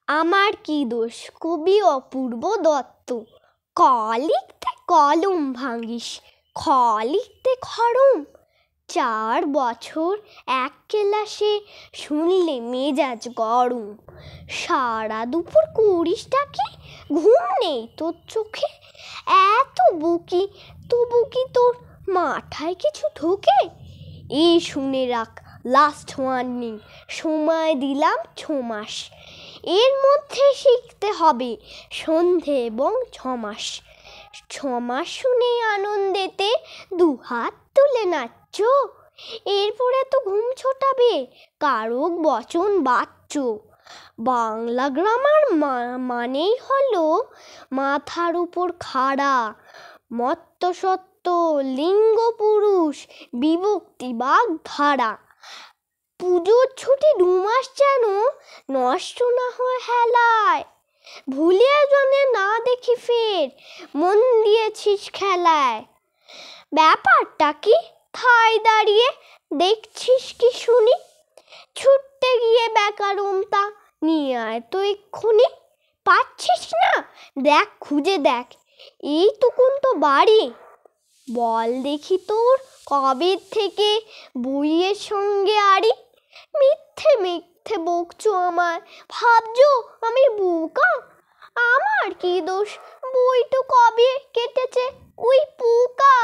আমার কি দোষ? কবি অপূর্ব দত্ত। ক লিখতে কলম ভাঙিস, খ লিখতে খড়ম। 4 বছর এক ক্লাসে, শুনলে মেজাজ গরম। সারা দুপুর করিসটা কি? ঘুম নেই তোর চোখে? এত বকি, তবু কি তোর মাথায় কিছু ঢোকে? এই শুনে রাখ, লাস্ট ওয়ার্নিং, সময় দিলাম 6 মাস। এর মধ্যে শিখতে হবে সন্ধে এবং 6 মাস। 6 মাস শুনে আনন্দেতে 2 হাত তুলে নাচছ। এরপরে তো ঘুম ছোটাবে, কারক বচন বাচ্চ। বাংলা গ্রামার মানেই হলো মাথার উপর খাড়া, মত্ত সত্য, লিঙ্গ পুরুষ, বিভক্তি বাগ ধারা। পুজোর ছুটি 2 মাস যেন নষ্ট না হয় হেলায়। ভুলিয়া জনে না দেখি ফের, মন দিয়েছিস খেলায়। ব্যাপারটা কি? ঠায় দাঁড়িয়ে দেখছিস কি শুনি? ছুটতে গিয়ে ব্যাকরণটা নিয়ে আয় তো এক্ষুনি। পাচ্ছিস না? দেখ, খুঁজে দেখ, এইটুকুন তো বাড়ি। বল দেখি তোর কবে থেকে বইয়ের সঙ্গে আড়ি? মিথ্যে মিথ্যে বকছো আমায়, ভাবছো আমি বোকা? আমার কি দোষ? বই তো কবে কেটেছে ওই পোকা।